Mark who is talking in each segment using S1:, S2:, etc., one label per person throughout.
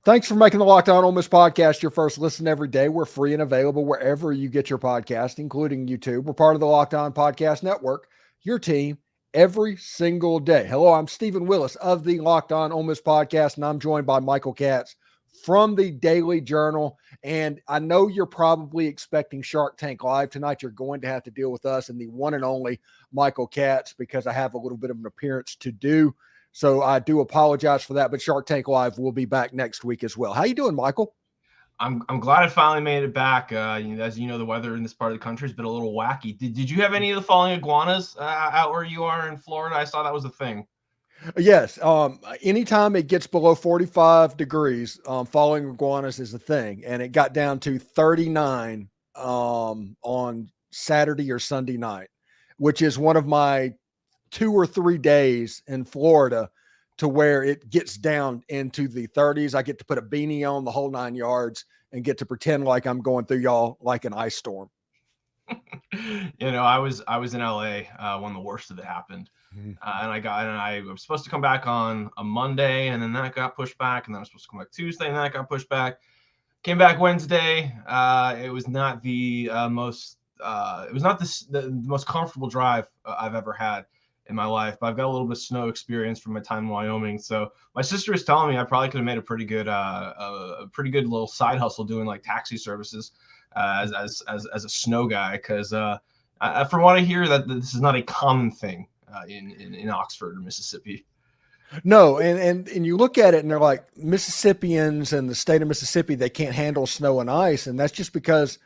S1: Thanks for making the Locked On Ole Miss podcast your first listen every day. We're free and available wherever you get your podcast, including YouTube. We're part of the Locked On Podcast Network, your team every single day. Hello, I'm Stephen Willis of the Locked On Ole Miss podcast, and I'm joined by Michael Katz from the Daily Journal. And I know you're probably expecting Shark Tank Live tonight. You're going to have to deal with us and the one and only Michael Katz because I have a little bit of an appearance to do. So I do apologize for that, but Shark Tank Live will be back next week as well. How you doing, Michael?
S2: I'm glad I finally made it back. As you know, the weather in this part of the country has been a little wacky. Did you have any of the falling iguanas out where you are in Florida? I saw that was a thing.
S1: Yes. Anytime it gets below 45 degrees, falling iguanas is a thing. And it got down to 39 on Saturday or Sunday night, which is one of my 2 or 3 days in Florida to where it gets down into the 30s. I get to put a beanie on, the whole 9 yards, and get to pretend like I'm going through y'all like an ice storm.
S2: I was in LA when the worst of it happened. And I was supposed to come back on a Monday, and then that got pushed back, and then I was supposed to come back Tuesday, and that got pushed back. Came back Wednesday. It was not the most comfortable drive I've ever had in my life, but I've got a little bit of snow experience from my time in Wyoming. So my sister is telling me I probably could have made a pretty good little side hustle doing like taxi services as a snow guy, because from what I hear, that this is not a common thing in Oxford or Mississippi.
S1: No, and you look at it and they're like, Mississippians and the state of Mississippi, they can't handle snow and ice, and that's just because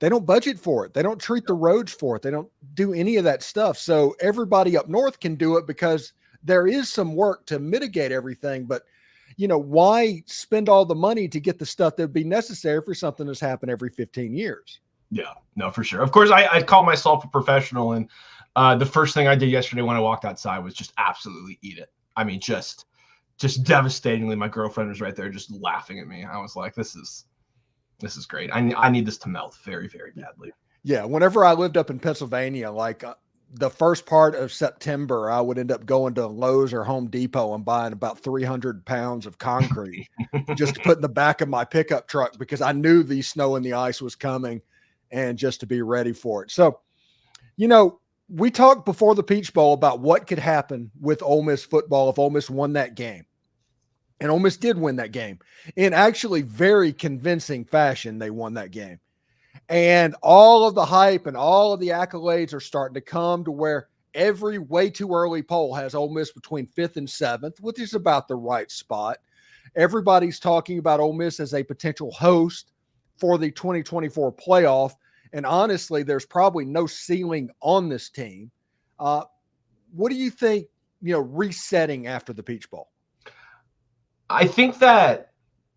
S1: they don't budget for it. They don't treat the roads for it. They don't do any of that stuff. So everybody up north can do it because there is some work to mitigate everything. But, why spend all the money to get the stuff that would be necessary for something that's happened every 15 years?
S2: Yeah, no, for sure. Of course, I call myself a professional. And the first thing I did yesterday when I walked outside was just absolutely eat it. I mean, just devastatingly, my girlfriend was right there just laughing at me. I was like, this is great. I need this to melt very, very badly.
S1: Yeah. Whenever I lived up in Pennsylvania, like the first part of September, I would end up going to Lowe's or Home Depot and buying about 300 pounds of concrete just to put in the back of my pickup truck because I knew the snow and the ice was coming and just to be ready for it. So, we talked before the Peach Bowl about what could happen with Ole Miss football if Ole Miss won that game. And Ole Miss did win that game in actually very convincing fashion. They won that game. And all of the hype and all of the accolades are starting to come to where every way too early poll has Ole Miss between 5th and 7th, which is about the right spot. Everybody's talking about Ole Miss as a potential host for the 2024 playoff. And honestly, there's probably no ceiling on this team. What do you think, resetting after the Peach Bowl?
S2: I think that,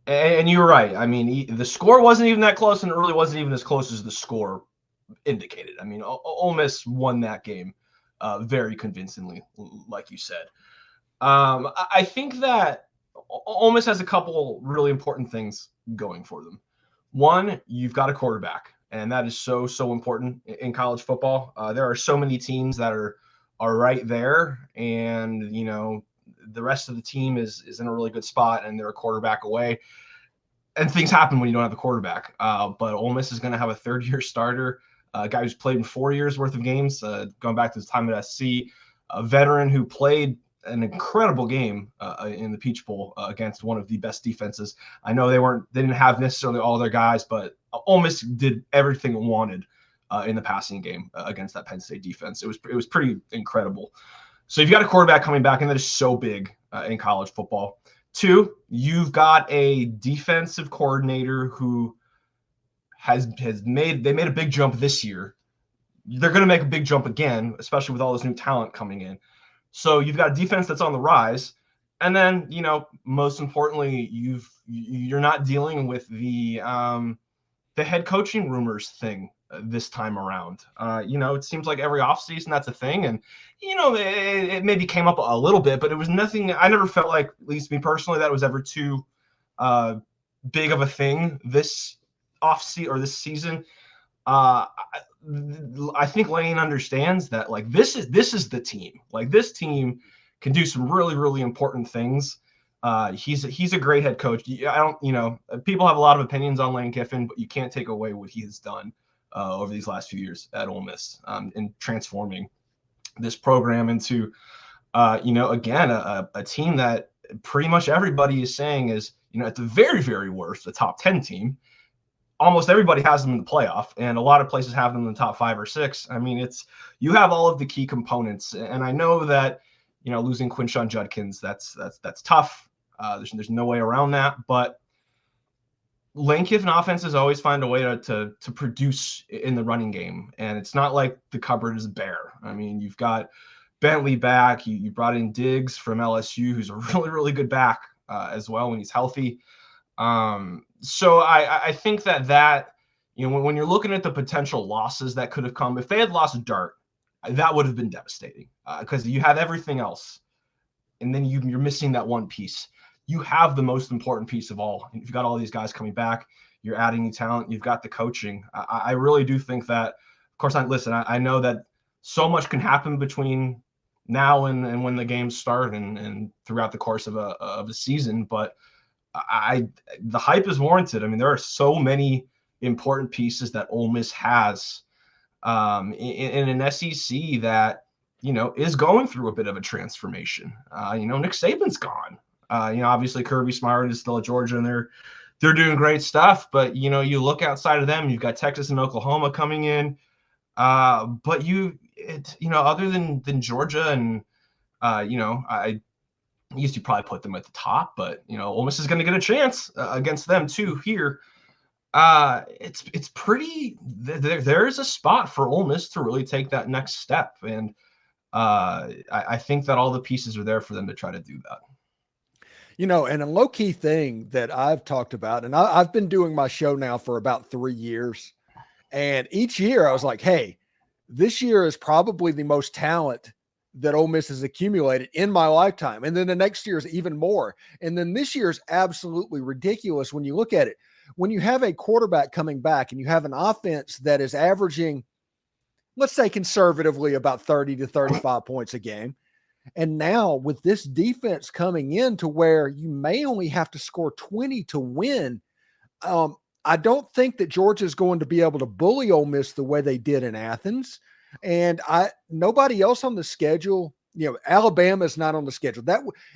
S2: and you're right. I mean, the score wasn't even that close, and it really wasn't even as close as the score indicated. I mean, Ole Miss won that game very convincingly, like you said. I think that Ole Miss has a couple really important things going for them. One, you've got a quarterback, and that is so important in college football. There are so many teams that are right there, and the rest of the team is in a really good spot, and they're a quarterback away. And things happen when you don't have a quarterback. But Ole Miss is going to have a third-year starter, a guy who's played in 4 years worth of games, going back to his time at SC, a veteran who played an incredible game in the Peach Bowl against one of the best defenses. I know they didn't have necessarily all their guys, but Ole Miss did everything it wanted in the passing game against that Penn State defense. It was pretty incredible. So you've got a quarterback coming back, and that is so big in college football. Two, you've got a defensive coordinator who made a big jump this year. They're going to make a big jump again, especially with all this new talent coming in. So you've got a defense that's on the rise, and then most importantly, you're not dealing with the head coaching rumors thing this time around. It seems like every offseason that's a thing, and it maybe came up a little bit, but it was nothing. I never felt like, at least me personally, that was ever too big of a thing this this season. I think Lane understands that, like, this is the team. Like, this team can do some really, really important things He's a great head coach. I don't, people have a lot of opinions on Lane Kiffin, but you can't take away what he has done over these last few years at Ole Miss in transforming this program into, again, a team that pretty much everybody is saying is, at the very, very worst, a top 10 team. Almost everybody has them in the playoff, and a lot of places have them in the top 5 or 6. I mean, you have all of the key components, and I know that, losing Quinshon Judkins, that's tough. There's no way around that, but Lane Kiffin offenses always find a way to produce in the running game, and it's not like the cupboard is bare. I mean, you've got Bentley back. You brought in Diggs from LSU, who's a really, really good back as well when he's healthy. So I think that when you're looking at the potential losses that could have come, if they had lost Dart, that would have been devastating because you have everything else, and then you're missing that one piece. You have the most important piece of all. You've got all these guys coming back. You're adding new talent. You've got the coaching. I really do think that. Of course, I know that so much can happen between now and when the games start and throughout the course of a season, but the hype is warranted. I mean, there are so many important pieces that Ole Miss has in an SEC that, is going through a bit of a transformation. Nick Saban's gone. Obviously Kirby Smart is still at Georgia and they're doing great stuff, but you look outside of them, you've got Texas and Oklahoma coming in. But other than Georgia and I used to probably put them at the top, but Ole Miss is going to get a chance against them too here. It's pretty. There is a spot for Ole Miss to really take that next step, and I think that all the pieces are there for them to try to do that.
S1: And a low key thing that I've talked about, and I've been doing my show now for about 3 years, and each year I was like, hey, this year is probably the most talent that Ole Miss has accumulated in my lifetime. And then the next year is even more. And then this year is absolutely ridiculous when you look at it. When you have a quarterback coming back and you have an offense that is averaging, let's say conservatively, about 30 to 35 points a game. And now with this defense coming in to where you may only have to score 20 to win, I don't think that Georgia is going to be able to bully Ole Miss the way they did in Athens. And nobody else on the schedule, Alabama is not on the schedule.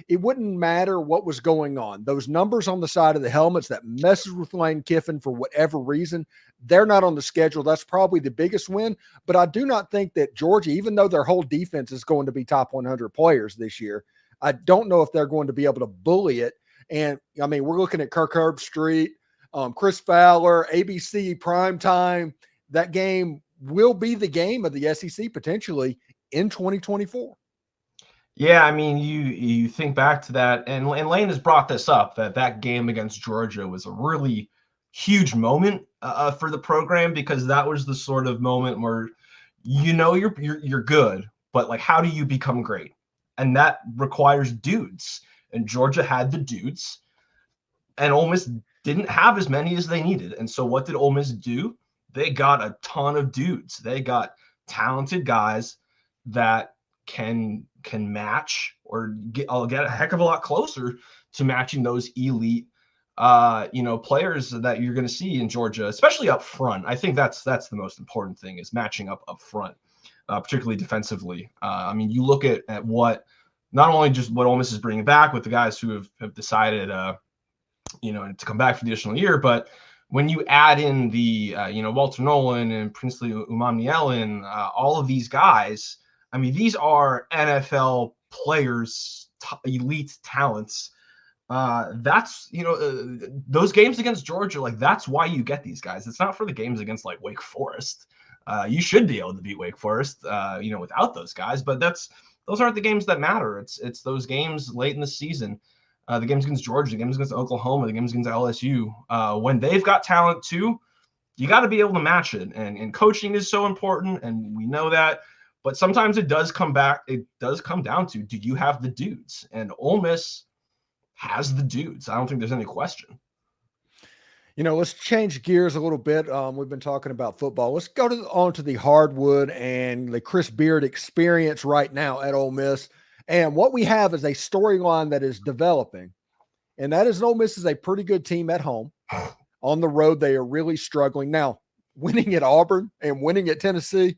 S1: It wouldn't matter what was going on. Those numbers on the side of the helmets that messes with Lane Kiffin for whatever reason, they're not on the schedule. That's probably the biggest win. But I do not think that Georgia, even though their whole defense is going to be top 100 players this year, I don't know if they're going to be able to bully it. And I mean, we're looking at Kirk Herbstreit, Chris Fowler, ABC primetime. That game will be the game of the SEC potentially in 2024.
S2: Yeah, I mean, you think back to that, and Lane has brought this up, that game against Georgia was a really huge moment for the program, because that was the sort of moment where you're good, but like, how do you become great? And that requires dudes, and Georgia had the dudes, and Ole Miss didn't have as many as they needed. And so what did Ole Miss do? They got a ton of dudes. They got talented guys that can match or get a heck of a lot closer to matching those elite players that you're going to see in Georgia, especially up front. I think that's the most important thing, is matching up front, particularly defensively. I mean, you look at what, not only just what Ole Miss is bringing back with the guys who have decided to come back for the additional year, but when you add in the Walter Nolan and Princely Umamnielen, all of these guys, I mean, these are NFL players, elite talents. That's those games against Georgia, like, that's why you get these guys. It's not for the games against like Wake Forest. You should be able to beat Wake Forest, without those guys. But those aren't the games that matter. It's those games late in the season. The games against Georgia, the games against Oklahoma, the games against LSU, when they've got talent too, you got to be able to match it. And coaching is so important, and we know that. But sometimes it does come down to, do you have the dudes? And Ole Miss has the dudes. I don't think there's any question.
S1: Let's change gears a little bit. We've been talking about football. Let's go on to the hardwood and the Chris Beard experience right now at Ole Miss. And what we have is a storyline that is developing and that is Ole Miss is a pretty good team at home. On the road, they are really struggling. Now, winning at Auburn and winning at Tennessee,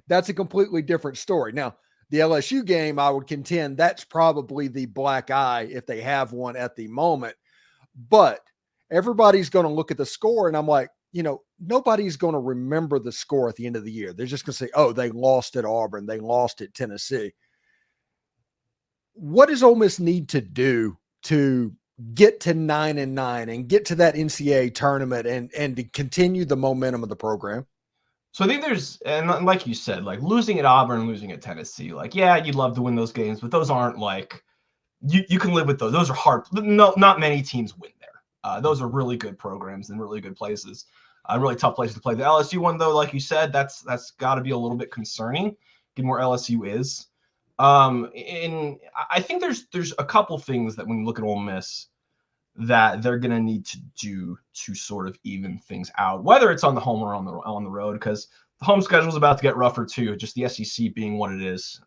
S1: that's a completely different story. Now, the LSU game, I would contend that's probably the black eye if they have one at the moment. But everybody's going to look at the score, and I'm like, nobody's going to remember the score at the end of the year. They're just going to say, oh, they lost at Auburn. They lost at Tennessee. What does Ole Miss need to do to get to 9-9 and get to that NCAA tournament and to continue the momentum of the program?
S2: So I think and like you said, like losing at Auburn, losing at Tennessee, like, yeah, you'd love to win those games, but those aren't like, you can live with those. Those are hard. No, not many teams win there. Those are really good programs and really good places. Really tough places to play. The LSU one, though, like you said, that's got to be a little bit concerning, given where LSU is. And I think there's a couple things that when you look at Ole Miss that they're going to need to do to sort of even things out, whether it's on the home or on the road, because the home schedule is about to get rougher too, just the SEC being what it is.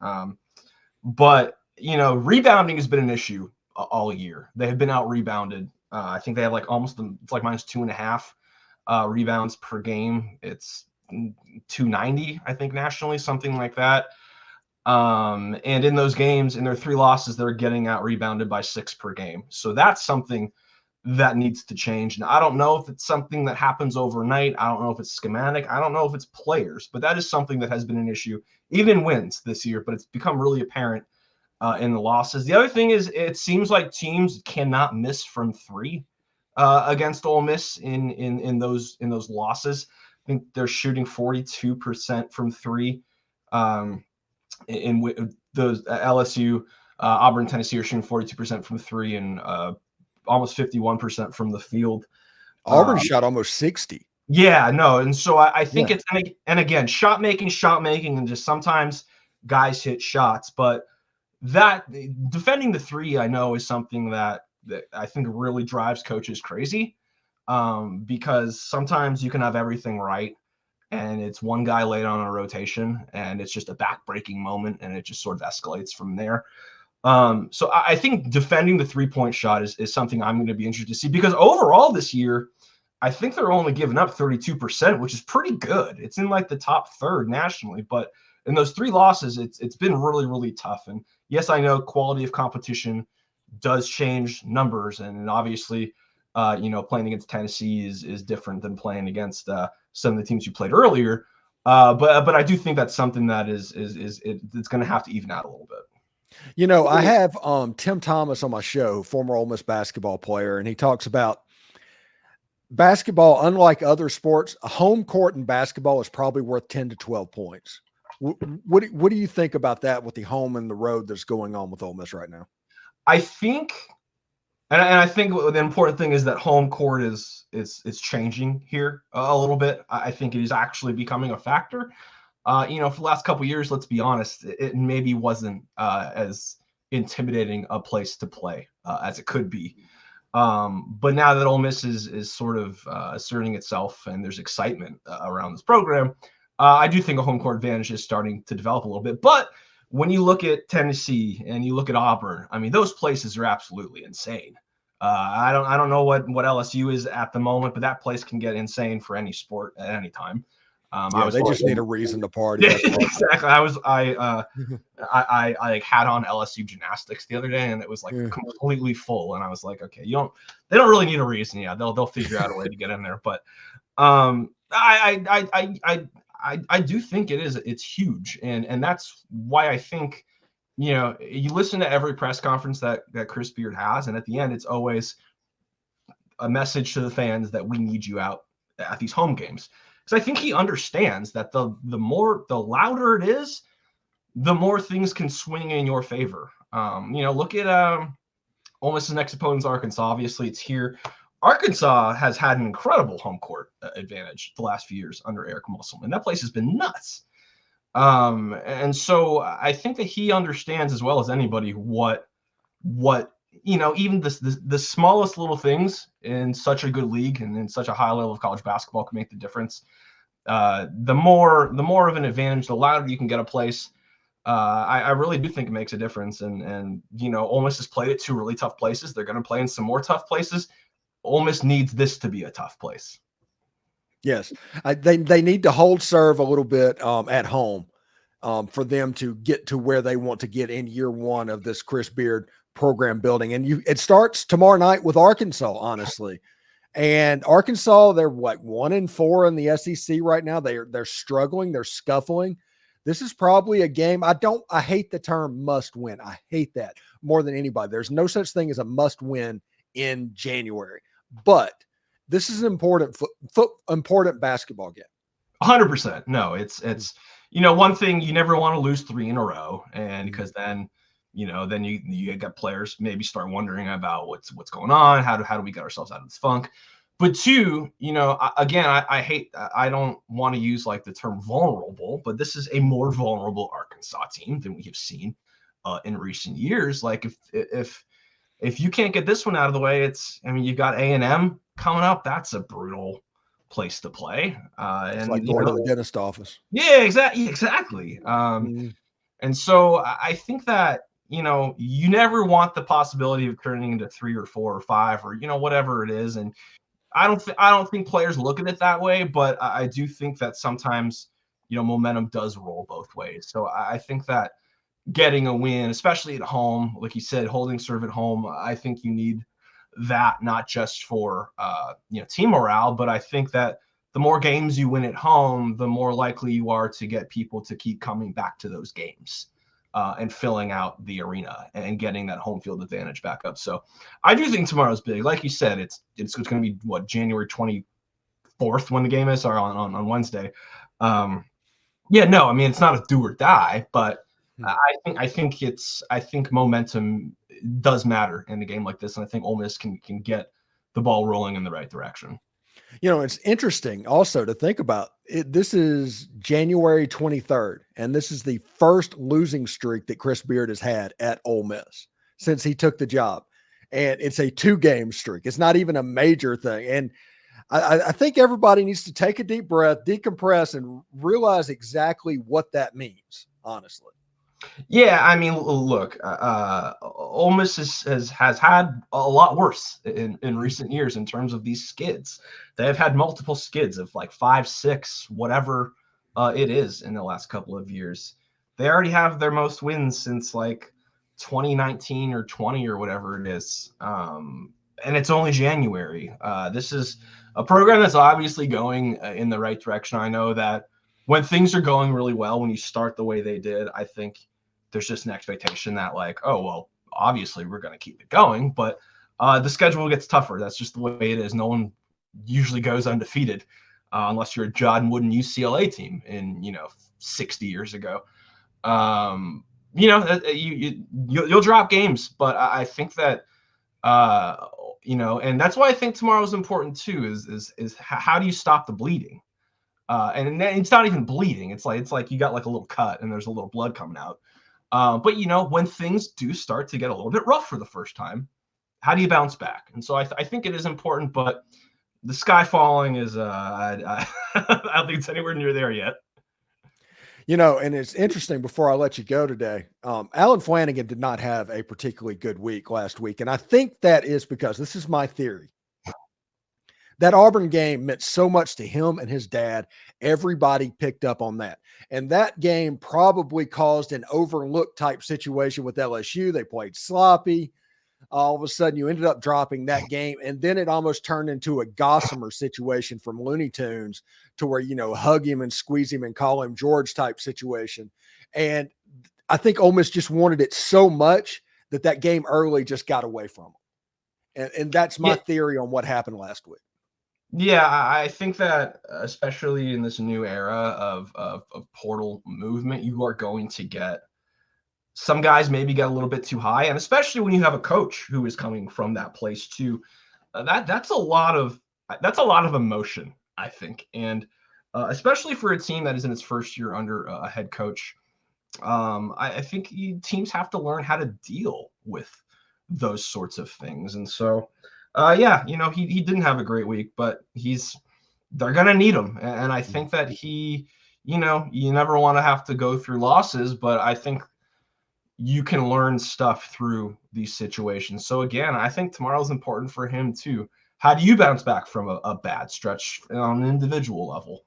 S2: But rebounding has been an issue all year. They have been out rebounded. I think they have like it's like minus 2.5 rebounds per game. It's 290, I think, nationally, something like that. And in those games, in their 3 losses, they're getting out rebounded by 6 per game. So that's something that needs to change. And I don't know if it's something that happens overnight. I don't know if it's schematic. I don't know if it's players, but that is something that has been an issue, even in wins this year, but it's become really apparent in the losses. The other thing is it seems like teams cannot miss from 3 against Ole Miss in those losses. I think they're shooting 42% from 3. In those LSU, Auburn, Tennessee are shooting 42% from 3 and almost 51% from the field.
S1: Auburn shot almost 60.
S2: Yeah, no. And so I think it's, and again, shot making, and just sometimes guys hit shots, but that defending the 3, I know, is something that I think really drives coaches crazy, because sometimes you can have everything right, and it's one guy late on a rotation, and it's just a back-breaking moment, and it just sort of escalates from there. So I think defending the 3-point shot is something I'm going to be interested to see, because overall this year, I think they're only giving up 32%, which is pretty good. It's in like the top third nationally, but in those 3 losses, it's been really, really tough. And yes, I know quality of competition does change numbers, and obviously, playing against Tennessee is different than playing against some of the teams you played earlier. But I do think that's something that it's going to have to even out a little bit.
S1: I have Tim Thomas on my show, former Ole Miss basketball player, and he talks about basketball, unlike other sports, a home court in basketball is probably worth 10 to 12 points. What do you think about that with the home and the road that's going on with Ole Miss right now?
S2: I think, and I think the important thing is that home court is changing here a little bit. I think it is actually becoming a factor. For the last couple of years, let's be honest, it maybe wasn't as intimidating a place to play as it could be. But now that Ole Miss is sort of asserting itself and there's excitement around this program, I do think a home court advantage is starting to develop a little bit. But when you look at Tennessee and you look at Auburn, I mean, those places are absolutely insane. I don't know what LSU is at the moment, but that place can get insane for any sport at any time.
S1: They just need a reason to party.
S2: Yeah, exactly. I had on LSU gymnastics the other day, and it was like completely full, and I was like, okay, they don't really need a reason. Yeah, they'll figure out a way to get in there, but I do think it's huge, and that's why I think, you listen to every press conference that Chris Beard has, and at the end, it's always a message to the fans that we need you out at these home games. Because I think he understands that the louder it is, the more things can swing in your favor. Look at Ole Miss's next opponent's Arkansas. Obviously, it's here. Arkansas has had an incredible home court advantage the last few years under Eric Musselman. That place has been nuts. And so I think that he understands as well as anybody what even the smallest little things in such a good league and in such a high level of college basketball can make the difference. The more of an advantage, the louder you can get a place, I really do think it makes a difference. And Ole Miss has played at two really tough places. They're going to play in some more tough places. Ole Miss needs this to be a tough place.
S1: Yes, they need to hold serve a little bit at home for them to get to where they want to get in year one of this Chris Beard program building. And it starts tomorrow night with Arkansas, honestly. And Arkansas, they're what, 1-4 in the SEC right now. They're struggling, they're scuffling. This is probably a game. I hate the term must win. I hate that more than anybody. There's no such thing as a must win in January. But this is an important basketball game.
S2: 100%. No, it's one thing, you never want to lose 3 in a row, and because then you got players maybe start wondering about what's going on, how do we get ourselves out of this funk. But two, I don't want to use like the term vulnerable, but this is a more vulnerable Arkansas team than we have seen in recent years. Like if you can't get this one out of the way, you got A&M coming up. That's a brutal place to play.
S1: It's like going to the dentist office.
S2: Yeah, exactly. And so I think that, you never want the possibility of turning into 3 or 4 or 5 or, whatever it is. And I don't think players look at it that way, but I do think that sometimes, momentum does roll both ways. So I think that getting a win, especially at home, like you said, holding serve at home, I think you need that, not just for, team morale, but I think that the more games you win at home, the more likely you are to get people to keep coming back to those games. And filling out the arena and getting that home field advantage back up. So I do think tomorrow's big. Like you said, it's going to be January 24th when the game is, or on Wednesday. It's not a do or die, but I think momentum does matter in a game like this, and I think Ole Miss can get the ball rolling in the right direction.
S1: It's interesting also to think about it. This is January 23rd, and this is the first losing streak that Chris Beard has had at Ole Miss since he took the job. And it's a 2-game streak. It's not even a major thing. And I think everybody needs to take a deep breath, decompress, and realize exactly what that means, honestly.
S2: Yeah, look, Ole Miss has had a lot worse in recent years in terms of these skids. They have had multiple skids of like 5, 6, whatever it is in the last couple of years. They already have their most wins since like 2019 or 20 or whatever it is. And it's only January. This is a program that's obviously going in the right direction. I know that when things are going really well, when you start the way they did, I think there's just an expectation that like, oh, well, obviously we're going to keep it going, but the schedule gets tougher. That's just the way it is. No one usually goes undefeated unless you're a John Wooden UCLA team in, 60 years ago. You'll drop games, but I think that, and that's why I think tomorrow is important too, is how do you stop the bleeding? And it's not even bleeding. It's like you got like a little cut and there's a little blood coming out. But when things do start to get a little bit rough for the first time, how do you bounce back? And so I think it is important, but the sky falling is I don't think it's anywhere near there yet.
S1: And it's interesting, before I let you go today, Alan Flanagan did not have a particularly good week last week. And I think that is because, this is my theory, that Auburn game meant so much to him and his dad. Everybody picked up on that. And that game probably caused an overlooked type situation with LSU. They played sloppy. All of a sudden you ended up dropping that game. And then it almost turned into a Gossamer situation from Looney Tunes, to where, hug him and squeeze him and call him George type situation. And I think Ole Miss just wanted it so much that game early just got away from them. And that's my theory on what happened last week.
S2: Yeah, I think that especially in this new era of portal movement, you are going to get some guys maybe get a little bit too high, and especially when you have a coach who is coming from that place too, that's a lot of emotion, I think, and especially for a team that is in its first year under a head coach, I think teams have to learn how to deal with those sorts of things, and so. He didn't have a great week, but they're gonna need him, and I think that he you never want to have to go through losses, but I think you can learn stuff through these situations. So again, I think tomorrow's important for him too. How do you bounce back from a bad stretch on an individual level?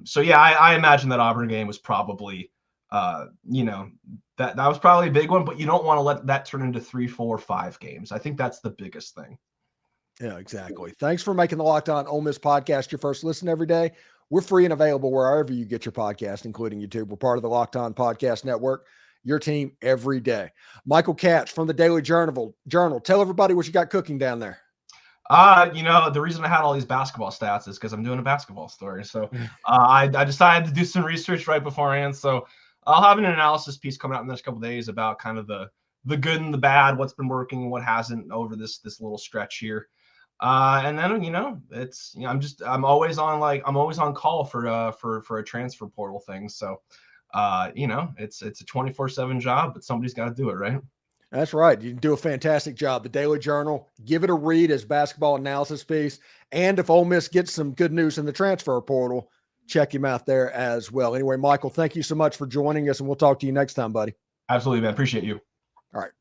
S2: So yeah, I imagine that Auburn game was probably, that was probably a big one, but you don't want to let that turn into 3, 4, 5 games. I think that's the biggest thing.
S1: Yeah, exactly. Thanks for making the Locked On Ole Miss podcast your first listen every day. We're free and available wherever you get your podcast, including YouTube. We're part of the Locked On Podcast Network, your team every day. Michael Katz from the Daily Journal. Tell everybody what you got cooking down there.
S2: The reason I had all these basketball stats is because I'm doing a basketball story. So I decided to do some research right beforehand. So I'll have an analysis piece coming out in the next couple of days about kind of the good and the bad, what's been working, what hasn't over this little stretch here. And then, I'm always on call for a transfer portal thing. So, it's a 24/7 job, but somebody's got to do it, right?
S1: That's right. You do a fantastic job. The Daily Journal, give it a read as basketball analysis piece. And if Ole Miss gets some good news in the transfer portal, check him out there as well. Anyway, Michael, thank you so much for joining us, and we'll talk to you next time, buddy.
S2: Absolutely, man. Appreciate you.
S1: All right.